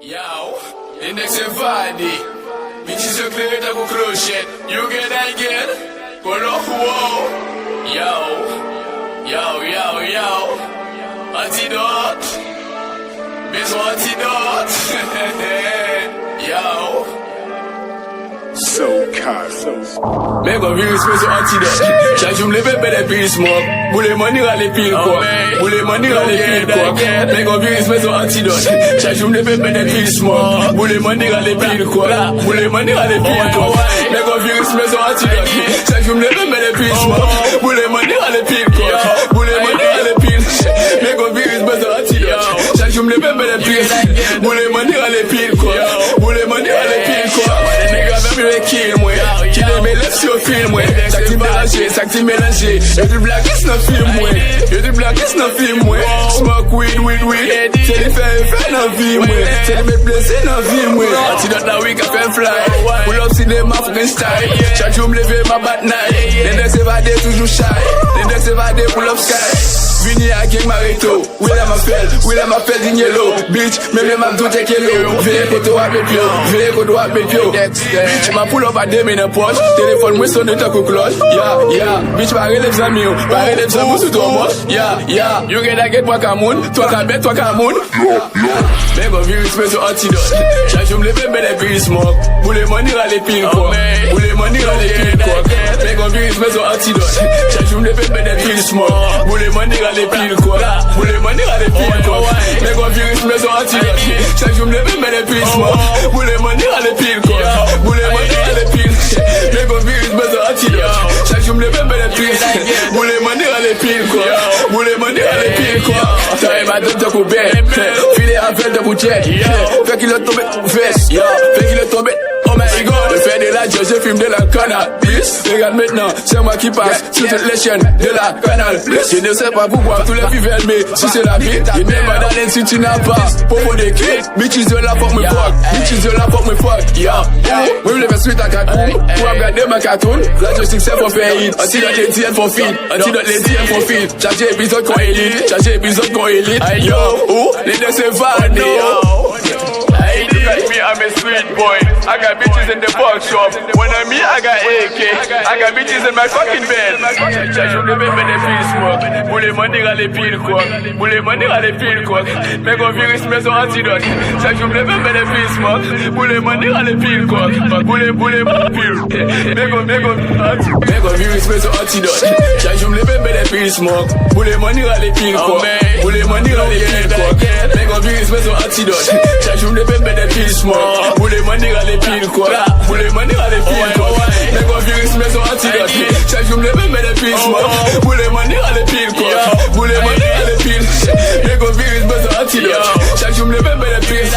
Yo, index and Vardy. Bitches are clear to go crochet. You get that again? Go look, whoa. Yo. Antidote. Miss Antidote. Yo. So Carlos. Mais quand virus fait son antidote. Chaque jour me lève belle pile smoke. Boule money râle pile quoi. Boule money râle pile quoi. Mais quand virus fait son antidote. Chaque jour me lève belle pile smoke. Boule money râle pile quoi. Boule money râle pile quoi. Mais quand virus fait son antidote. Chaque jour me lève belle pile smoke. Boule money râle pile quoi. Boule money râle pile. Mais quand virus fait son antidote. Chaque jour me lève belle pile. Boule money râle pile quoi. Boule money râle pile quoi. Me kill moi, qui les met les sur film moi, ça qui mélangé, ça qui mélangé, y'a du blackness dans film moi, y'a du blackness dans film moi, smoke weed, c'est les faire dans vie moi, c'est les mettre plaisir dans vie moi, antidote la week I can fly, pull up cinéma fucking style, chaque jour me lever ma bat night, les decks évadés toujours shy, les decks évadés pull up sky. Vini a gang marito, où est ma pelle d'Ignelo, bitch, même ma douce est hello, v'lez koto a bepio, bitch, ma pull up a dem in a poche, téléphone moi sonne ta cloche, yeah, bitch, pas relève ça mio, pas relève ça pour sous ton moche, yeah, you get a get toi kamoun, toi ka bet, toi kamoun, mais quand virus fait son antidote, chaque jour me lève belle pile smoke, pour les money râle pile quoi, pour les money râle pile quoi, mais quand virus fait son antidote, chaque jour me lève belle pile smoke, pour les money râle pile quoi, pour les money râle pile quoi, mais quand virus fait son antidote, chaque jour me lève belle pile smoke, pour les money râle pile quoi, pour les money râle pile, mais quand virus fait son antidote, chaque jour me lève belle pile, pour les money râle pile quoi, pour les money râle pile quoi, t'as ma donne ta coupette, filet à faire de bouteille, fait qu'il est tombé fesse, fait qu'il est tombé. Oh my god, le fait de la je filme de la cannabis. Regarde maintenant, c'est moi qui passe sur toutes les chaînes de la canal. Je ne sais pas pourquoi tous les filles veulent, mais si c'est la vie, il n'est pas dans les si tu n'as pas. Pour des kids, bitches de la fuck me fuck. Bitches de la fuck me fuck, yeah. Oui, je vais suite à Cancun, pour regarder ma cartoon. La justice c'est pour faire hit. Antidote les DL for feed. Antidote les DL for feed. Chaque épisode qu'on élite. Chaque épisode qu'on élite. Yo, les deux c'est Vardy. Look at me, I'm a sweet boy. I got bitches in the box shop. When I'm me, I got AK. I got bitches in my fucking bed. Chaque jour, le même bénéfice, moi. Pour les money, râle pile, quoi. Pour les money, râle pile, quoi. Mais quand virus met son antidote. Chaque jour, le même bénéfice, moi. Pour les money, râle pile, quoi. Pour les pile. Mais quand virus met son antidote. Chaque jour, le même bénéfice, moi. Pour les money, râle pile, quoi. Pour les money, râle pile, quoi. Mais quand virus met son antidote. Chaque jour, le même bénéfice, moi. Pour les money, râle pile, quoi. Pour les money, râle pile, quoi. Mais quand virus met son antidote. Chaque jour, le même bénéfice, moi. Pour les money, râle pile, quoi. Pour les money, râle pile. Mais quand virus met son antidote. Chaque jour, le même bénéfice.